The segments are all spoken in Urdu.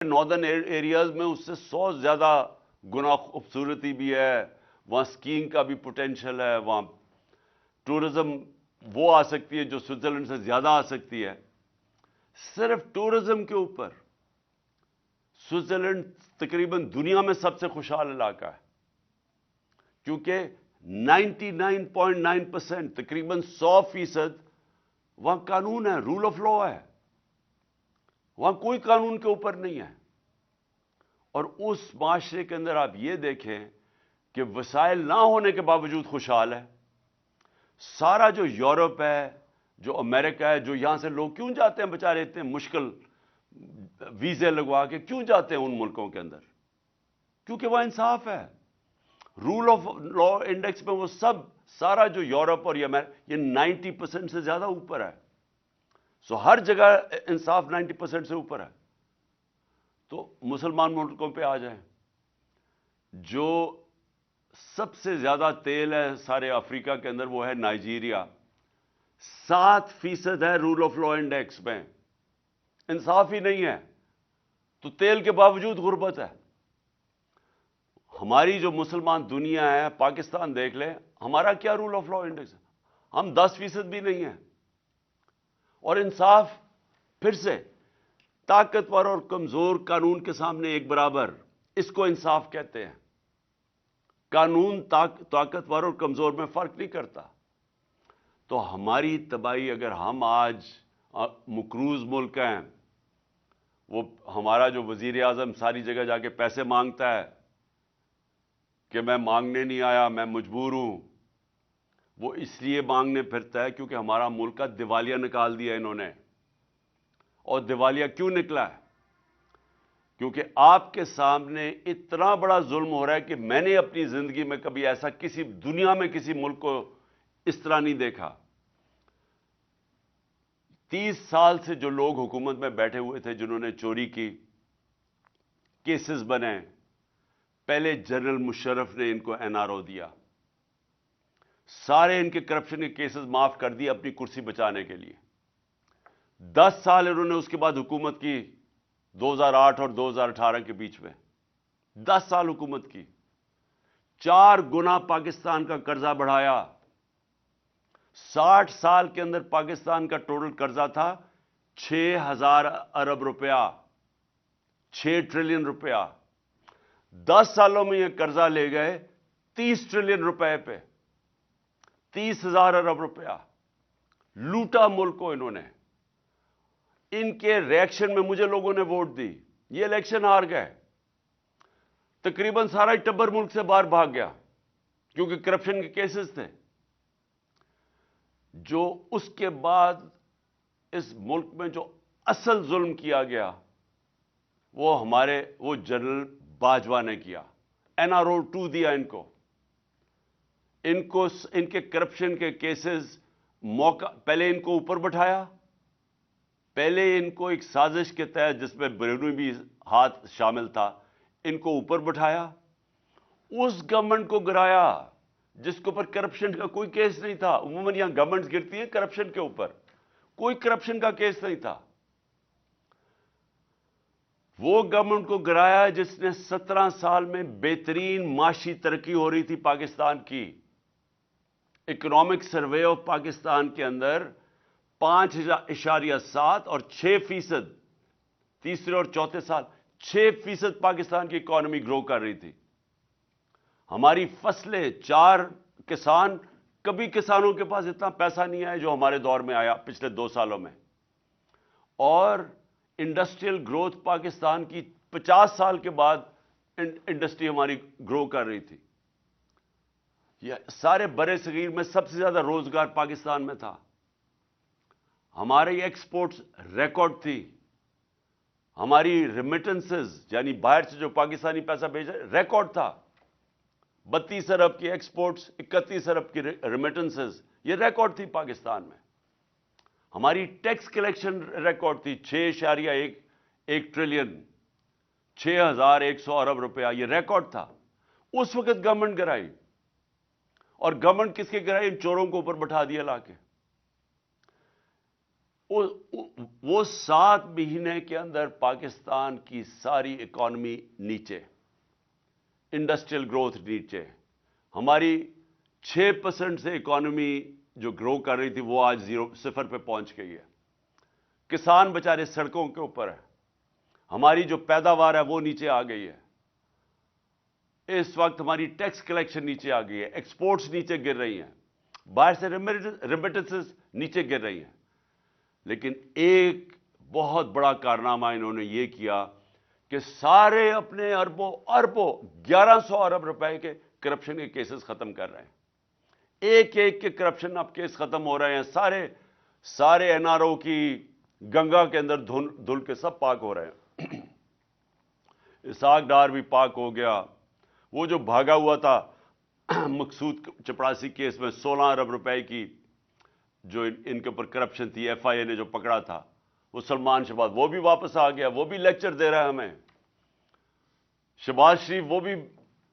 ناردرن ایریاز میں اس سے 100 زیادہ گنا خوبصورتی بھی ہے، وہاں سکینگ کا بھی پوٹینشیل ہے، وہاں ٹورزم وہ آ سکتی ہے جو سوئٹزرلینڈ سے زیادہ آ سکتی ہے۔ صرف ٹورزم کے اوپر سوئٹزرلینڈ تقریباً دنیا میں سب سے خوشحال علاقہ ہے، کیونکہ 99.9% تقریباً 100% وہاں قانون ہے، رول آف لا ہے، وہاں کوئی قانون کے اوپر نہیں ہے۔ اور اس معاشرے کے اندر آپ یہ دیکھیں کہ وسائل نہ ہونے کے باوجود خوشحال ہے۔ سارا جو یورپ ہے، جو امریکہ ہے، جو یہاں سے لوگ کیوں جاتے ہیں بیچارے اتنے مشکل ویزے لگوا کے کیوں جاتے ہیں ان ملکوں کے اندر؟ کیونکہ وہ انصاف ہے۔ رول آف لا انڈیکس میں وہ سارا جو یورپ اور یہ 90% سے زیادہ اوپر ہے۔ سو ہر جگہ انصاف 90% سے اوپر ہے۔ تو مسلمان ملکوں پہ آ جائیں، جو سب سے زیادہ تیل ہے سارے افریقہ کے اندر وہ ہے نائجیریا، 7% ہے رول آف لا انڈیکس میں۔ انصاف ہی نہیں ہے تو تیل کے باوجود غربت ہے۔ ہماری جو مسلمان دنیا ہے، پاکستان دیکھ لیں، ہمارا کیا رول آف لا انڈیکس ہے؟ ہم 10% بھی نہیں ہیں۔ اور انصاف پھر سے طاقتور اور کمزور قانون کے سامنے ایک برابر، اس کو انصاف کہتے ہیں۔ قانون طاقتور اور کمزور میں فرق نہیں کرتا۔ تو ہماری تباہی، اگر ہم آج مقروض ملک ہیں، وہ ہمارا جو وزیر اعظم ساری جگہ جا کے پیسے مانگتا ہے کہ میں مانگنے نہیں آیا، میں مجبور ہوں، وہ اس لیے مانگنے پھرتا ہے کیونکہ ہمارا ملک کا دیوالیہ نکال دیا انہوں نے۔ اور دیوالیہ کیوں نکلا ہے؟ کیونکہ آپ کے سامنے اتنا بڑا ظلم ہو رہا ہے کہ میں نے اپنی زندگی میں کبھی ایسا کسی دنیا میں کسی ملک کو اس طرح نہیں دیکھا۔ 30 سال سے جو لوگ حکومت میں بیٹھے ہوئے تھے، جنہوں نے چوری کی، کیسز بنے، پہلے جنرل مشرف نے ان کو NRO دیا، سارے ان کے کرپشن کے کیسز معاف کر دیے اپنی کرسی بچانے کے لیے۔ 10 سال انہوں نے اس کے بعد حکومت کی، 2008 اور 2018 کے بیچ میں 10 سال حکومت کی، 4 گنا پاکستان کا قرضہ بڑھایا۔ 60 سال کے اندر پاکستان کا ٹوٹل قرضہ تھا 6,000 ارب روپیہ، 6 ٹریلین روپیہ۔ 10 سالوں میں یہ قرضہ لے گئے 30 ٹریلین روپے پہ، 30,000 ارب روپیہ لوٹا ملک کو انہوں نے۔ ان کے ریئیکشن میں مجھے لوگوں نے ووٹ دی، یہ الیکشن ہار گئے، تقریباً سارا ٹبر ملک سے باہر بھاگ گیا کیونکہ کرپشن کے کیسز تھے۔ جو اس کے بعد اس ملک میں جو اصل ظلم کیا گیا وہ جنرل باجوہ نے کیا۔ NRO 2 دیا ان کو، ان کے کرپشن کے کیسز پہلے ان کو اوپر بٹھایا، پہلے ان کو ایک سازش کے تحت جس میں بیرونی بھی ہاتھ شامل تھا، ان کو اوپر بٹھایا، اس گورنمنٹ کو گرایا جس کے اوپر کرپشن کا کوئی کیس نہیں تھا۔ عموماً یہاں گورنمنٹ گرتی ہیں کرپشن کے اوپر، کوئی کرپشن کا کیس نہیں تھا۔ وہ گورنمنٹ کو گرایا جس نے 17 سال میں بہترین معاشی ترقی ہو رہی تھی پاکستان کی۔ اکنامک سروے آف پاکستان کے اندر 5.7 اور 6%، تیسرے اور چوتھے سال 6% پاکستان کی اکانومی گرو کر رہی تھی۔ ہماری فصلیں، 4 کسان، کبھی کسانوں کے پاس اتنا پیسہ نہیں آیا جو ہمارے دور میں آیا پچھلے 2 سالوں میں۔ اور انڈسٹریل گروتھ پاکستان کی 50 سال کے بعد انڈسٹری ہماری گرو کر رہی تھی۔ یہ سارے برے صغیر میں سب سے زیادہ روزگار پاکستان میں تھا۔ ہماری ایکسپورٹس ریکارڈ تھی، ہماری ریمیٹنسز یعنی باہر سے جو پاکستانی پیسہ بھیج رہے ریکارڈ تھا۔ 32 ارب کی ایکسپورٹس، 31 ارب کی ریمیٹنسز، یہ ریکارڈ تھی پاکستان میں۔ ہماری ٹیکس کلیکشن ریکارڈ تھی 6.1 ٹریلین، 6,100 ارب روپیہ، یہ ریکارڈ تھا۔ اس وقت گورنمنٹ گرائی، اور گورنمنٹ کس کے گرائی؟ ان چوروں کو اوپر بٹھا دیا لا کے۔ وہ 7 مہینے کے اندر پاکستان کی ساری اکانومی نیچے، انڈسٹریل گروتھ نیچے، ہماری 6% سے اکانومی جو گرو کر رہی تھی وہ آج 0 پہ پہنچ گئی ہے۔ کسان بچارے سڑکوں کے اوپر ہیں، ہماری جو پیداوار ہے وہ نیچے آ گئی ہے، اس وقت ہماری ٹیکس کلیکشن نیچے آ گئی ہے، ایکسپورٹس نیچے گر رہی ہیں، باہر سے ریمیٹنسز نیچے گر رہی ہیں۔ لیکن ایک بہت بڑا کارنامہ انہوں نے یہ کیا کہ سارے اپنے اربوں 1100 ارب روپے کے کرپشن کے کیسز ختم کر رہے ہیں، ایک ایک کے کرپشن اب کیس ختم ہو رہے ہیں، سارے این آر او کی گنگا کے اندر دھل کے سب پاک ہو رہے ہیں۔ اسحاق ڈار بھی پاک ہو گیا، وہ جو بھاگا ہوا تھا مقصود چپڑاسی کیس میں 16 ارب روپے کی جو ان کے اوپر کرپشن تھی، ایف آئی اے نے جو پکڑا تھا، وہ سلمان شہباز، وہ بھی واپس آ گیا، وہ بھی لیکچر دے رہا ہے ہمیں۔ شہباز شریف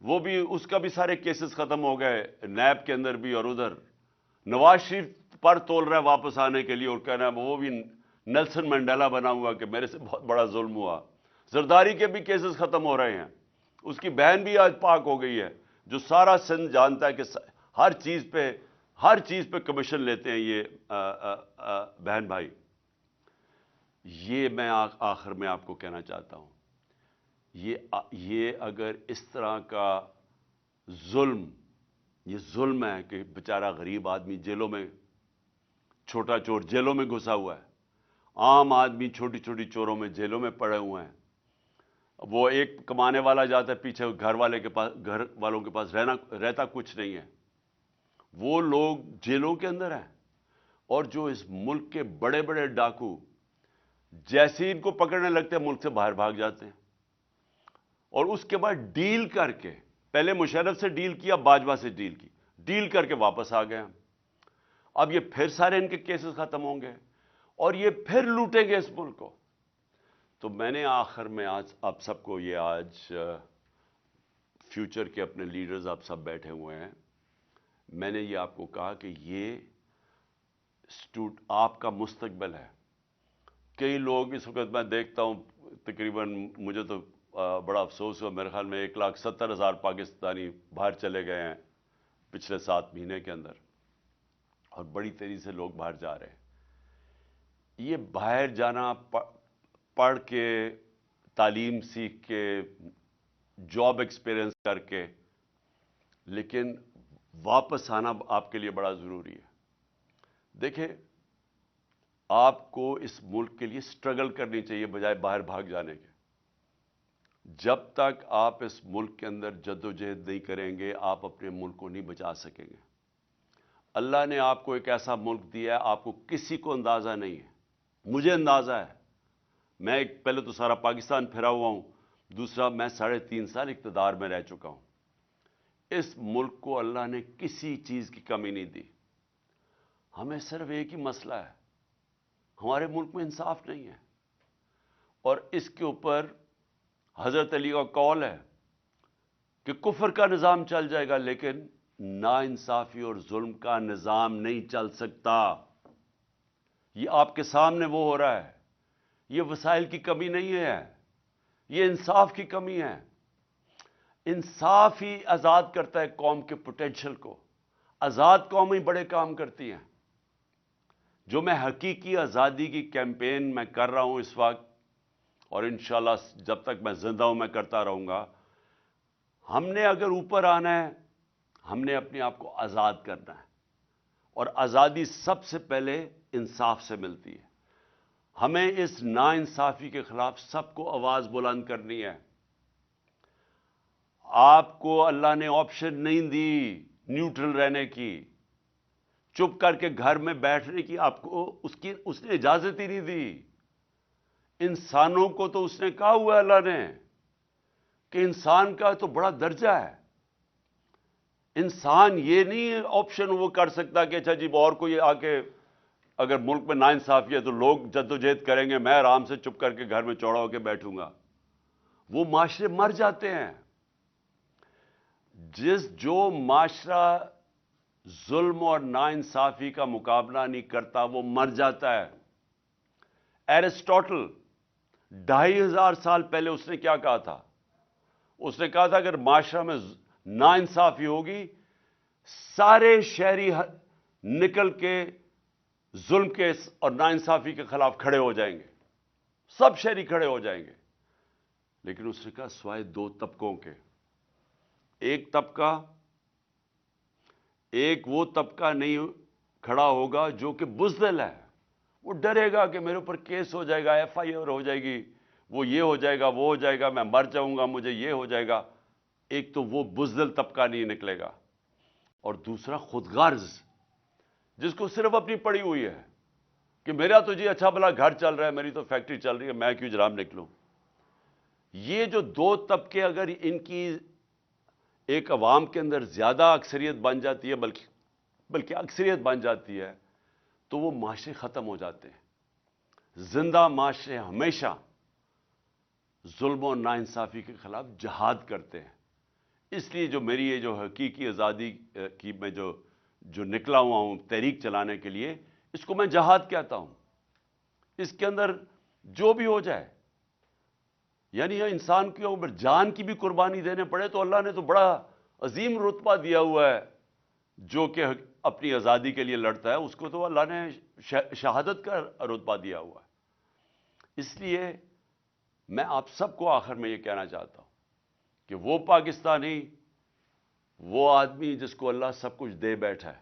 وہ بھی اس کا بھی سارے کیسز ختم ہو گئے، نیب کے اندر بھی اور ادھر۔ نواز شریف پر تول رہا ہے واپس آنے کے لیے اور کہہ رہا ہے وہ بھی نیلسن منڈیلا بنا ہوا کہ میرے سے بہت بڑا ظلم ہوا۔ زرداری کے بھی کیسز ختم ہو رہے ہیں، اس کی بہن بھی آج پاک ہو گئی ہے، جو سارا سندھ جانتا ہے کہ ہر چیز پہ کمیشن لیتے ہیں یہ بہن بھائی۔ یہ میں آخر میں آپ کو کہنا چاہتا ہوں، یہ اگر اس طرح کا یہ ظلم ہے کہ بیچارہ غریب آدمی جیلوں میں، چھوٹا چور جیلوں میں گھسا ہوا ہے، عام آدمی چھوٹی چھوٹی چوروں میں جیلوں میں پڑے ہوئے ہیں، وہ ایک کمانے والا جاتا ہے پیچھے، گھر والوں کے پاس رہتا کچھ نہیں ہے، وہ لوگ جیلوں کے اندر ہیں۔ اور جو اس ملک کے بڑے بڑے ڈاکو جیسے ان کو پکڑنے لگتے ہیں ملک سے باہر بھاگ جاتے ہیں، اور اس کے بعد ڈیل کر کے، پہلے مشرف سے ڈیل کیا، باجوہ سے ڈیل کر کے واپس آ گئے۔ اب یہ پھر سارے ان کے کیسز ختم ہوں گے اور یہ پھر لوٹیں گے اس ملک کو۔ تو میں نے آخر میں آج آپ سب کو فیوچر کے اپنے لیڈرز آپ سب بیٹھے ہوئے ہیں، میں نے یہ آپ کو کہا کہ یہ آپ کا مستقبل ہے۔ کئی لوگ اس وقت میں دیکھتا ہوں، تقریباً مجھے تو بڑا افسوس ہوا، میرے خیال میں 1,70,000 پاکستانی باہر چلے گئے ہیں پچھلے 7 مہینے کے اندر، اور بڑی تیزی سے لوگ باہر جا رہے ہیں۔ یہ باہر جانا، پڑھ کے، تعلیم سیکھ کے، جاب ایکسپیرئنس کر کے، لیکن واپس آنا آپ کے لیے بڑا ضروری ہے۔ دیکھیں، آپ کو اس ملک کے لیے سٹرگل کرنی چاہیے بجائے باہر بھاگ جانے کے۔ جب تک آپ اس ملک کے اندر جدوجہد نہیں کریں گے، آپ اپنے ملک کو نہیں بچا سکیں گے۔ اللہ نے آپ کو ایک ایسا ملک دیا ہے، آپ کو کسی کو اندازہ نہیں ہے، مجھے اندازہ ہے۔ میں پہلے تو سارا پاکستان پھرا ہوا ہوں، دوسرا میں 3.5 سال اقتدار میں رہ چکا ہوں۔ اس ملک کو اللہ نے کسی چیز کی کمی نہیں دی۔ ہمیں صرف ایک ہی مسئلہ ہے، ہمارے ملک میں انصاف نہیں ہے، اور اس کے اوپر حضرت علی کا قول ہے کہ کفر کا نظام چل جائے گا لیکن ناانصافی اور ظلم کا نظام نہیں چل سکتا۔ یہ آپ کے سامنے وہ ہو رہا ہے، یہ وسائل کی کمی نہیں ہے، یہ انصاف کی کمی ہے۔ انصاف ہی آزاد کرتا ہے قوم کے پوٹینشل کو، آزاد قوم ہی بڑے کام کرتی ہیں۔ جو میں حقیقی آزادی کی کیمپین میں کر رہا ہوں اس وقت، اور انشاءاللہ جب تک میں زندہ ہوں میں کرتا رہوں گا، ہم نے اگر اوپر آنا ہے، ہم نے اپنے آپ کو آزاد کرنا ہے، اور آزادی سب سے پہلے انصاف سے ملتی ہے۔ ہمیں اس ناانصافی کے خلاف سب کو آواز بلند کرنی ہے۔ آپ کو اللہ نے آپشن نہیں دی نیوٹرل رہنے کی، چپ کر کے گھر میں بیٹھنے کی، آپ کو اس نے اجازت ہی نہیں دی۔ انسانوں کو تو اس نے کہا ہوا ہے اللہ نے کہ انسان کا تو بڑا درجہ ہے، انسان یہ نہیں آپشن وہ کر سکتا کہ اچھا جی اور کوئی آ کے اگر ملک میں ناانصافی ہے تو لوگ جدوجہد کریں گے، میں آرام سے چپ کر کے گھر میں چوڑا ہو کے بیٹھوں گا۔ وہ معاشرے مر جاتے ہیں۔ جو معاشرہ ظلم اور ناانصافی کا مقابلہ نہیں کرتا وہ مر جاتا ہے۔ ایرسٹوٹل 2500 سال پہلے اس نے کیا کہا تھا؟ اس نے کہا تھا اگر معاشرہ میں ناانصافی ہوگی، سارے شہری نکل کے ظلم کے اور ناانصافی کے خلاف کھڑے ہو جائیں گے، سب شہری کھڑے ہو جائیں گے. لیکن اس نے کہا سوائے 2 طبقوں کے. ایک وہ طبقہ نہیں کھڑا ہوگا جو کہ بزدل ہے، وہ ڈرے گا کہ میرے اوپر کیس ہو جائے گا، FIR ہو جائے گی، وہ یہ ہو جائے گا، وہ ہو جائے گا، میں مر جاؤں گا، مجھے یہ ہو جائے گا. ایک تو وہ بزدل طبقہ نہیں نکلے گا، اور دوسرا خود غرض، جس کو صرف اپنی پڑی ہوئی ہے کہ میرا تو جی اچھا بھلا گھر چل رہا ہے، میری تو فیکٹری چل رہی ہے، میں کیوں جناب نکلوں. یہ جو 2 طبقے اگر ان کی ایک عوام کے اندر زیادہ اکثریت بن جاتی ہے، بلکہ اکثریت بن جاتی ہے، تو وہ معاشرے ختم ہو جاتے ہیں. زندہ معاشرے ہمیشہ ظلم و ناانصافی کے خلاف جہاد کرتے ہیں. اس لیے جو میری یہ جو حقیقی آزادی کی میں جو نکلا ہوا ہوں تحریک چلانے کے لیے، اس کو میں جہاد کہتا ہوں. اس کے اندر جو بھی ہو جائے، یعنی انسان کے اوپر جان کی بھی قربانی دینے پڑے تو اللہ نے تو بڑا عظیم رتبہ دیا ہوا ہے. جو کہ اپنی آزادی کے لیے لڑتا ہے، اس کو تو اللہ نے شہادت کا رتبہ دیا ہوا ہے. اس لیے میں آپ سب کو آخر میں یہ کہنا چاہتا ہوں کہ وہ پاکستانی، وہ آدمی جس کو اللہ سب کچھ دے بیٹھا ہے،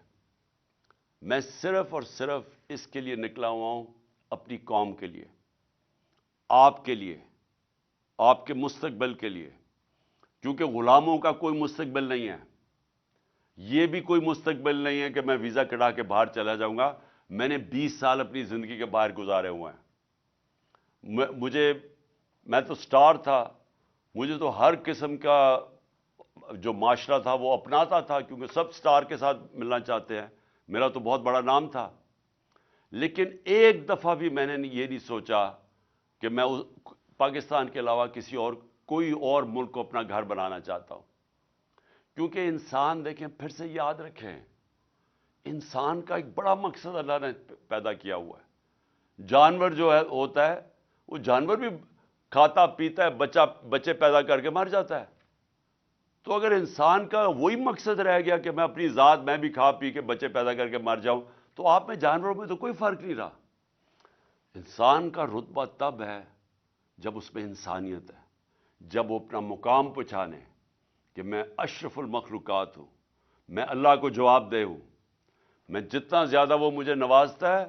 میں صرف اور صرف اس کے لیے نکلا ہوا ہوں، اپنی قوم کے لیے، آپ کے لیے، آپ کے مستقبل کے لیے. کیونکہ غلاموں کا کوئی مستقبل نہیں ہے. یہ بھی کوئی مستقبل نہیں ہے کہ میں ویزا کٹا کے باہر چلا جاؤں گا. میں نے 20 سال اپنی زندگی کے باہر گزارے ہوئے ہیں. میں تو سٹار تھا، مجھے تو ہر قسم کا جو معاشرہ تھا وہ اپناتا تھا، کیونکہ سب سٹار کے ساتھ ملنا چاہتے ہیں. میرا تو بہت بڑا نام تھا. لیکن ایک دفعہ بھی میں نے یہ نہیں سوچا کہ میں پاکستان کے علاوہ کوئی اور ملک کو اپنا گھر بنانا چاہتا ہوں. کیونکہ انسان، دیکھیں پھر سے یاد رکھیں، انسان کا ایک بڑا مقصد اللہ نے پیدا کیا ہوا ہے. جانور جو ہوتا ہے، وہ جانور بھی کھاتا پیتا ہے، بچے پیدا کر کے مر جاتا ہے. تو اگر انسان کا وہی مقصد رہ گیا کہ میں اپنی ذات، میں بھی کھا پی کے بچے پیدا کر کے مر جاؤں، تو آپ میں جانوروں میں تو کوئی فرق نہیں رہا. انسان کا رتبہ تب ہے جب اس میں انسانیت ہے، جب وہ اپنا مقام پہچانے کہ میں اشرف المخلوقات ہوں، میں اللہ کو جواب دہ ہوں. میں جتنا زیادہ وہ مجھے نوازتا ہے،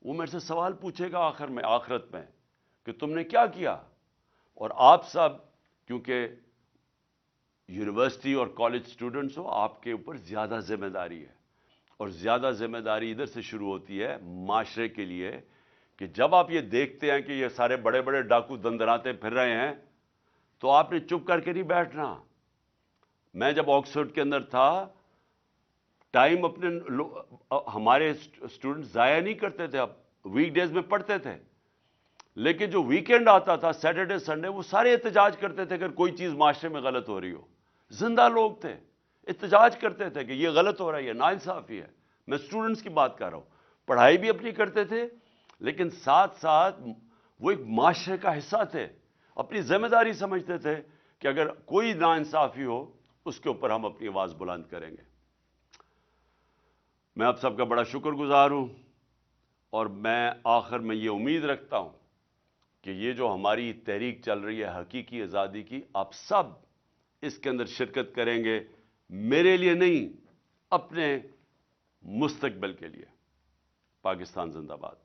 وہ میرے سے سوال پوچھے گا آخرت میں کہ تم نے کیا کیا. اور آپ سب کیونکہ یونیورسٹی اور کالج سٹوڈنٹس ہو، آپ کے اوپر زیادہ ذمہ داری ہے. اور زیادہ ذمہ داری ادھر سے شروع ہوتی ہے معاشرے کے لیے، کہ جب آپ یہ دیکھتے ہیں کہ یہ سارے بڑے بڑے ڈاکو دندناتے پھر رہے ہیں، تو آپ نے چپ کر کے نہیں بیٹھنا. میں جب آکسفورڈ کے اندر تھا، ٹائم ہمارے اسٹوڈنٹ ضائع نہیں کرتے تھے. اب ویک ڈیز میں پڑھتے تھے، لیکن جو ویکینڈ آتا تھا، سیٹرڈے سنڈے، وہ سارے احتجاج کرتے تھے اگر کوئی چیز معاشرے میں غلط ہو رہی ہو. زندہ لوگ تھے، احتجاج کرتے تھے کہ یہ غلط ہو رہا ہے، یہ ناانصافی ہے. میں اسٹوڈنٹس کی بات کر رہا ہوں. پڑھائی بھی اپنی کرتے تھے، لیکن ساتھ ساتھ وہ ایک معاشرے کا حصہ تھے. اپنی ذمہ داری سمجھتے تھے کہ اگر کوئی ناانصافی ہو، اس کے اوپر ہم اپنی آواز بلند کریں گے. میں آپ سب کا بڑا شکر گزار ہوں، اور میں آخر میں یہ امید رکھتا ہوں کہ یہ جو ہماری تحریک چل رہی ہے حقیقی آزادی کی، آپ سب اس کے اندر شرکت کریں گے، میرے لیے نہیں، اپنے مستقبل کے لیے. پاکستان زندہ باد.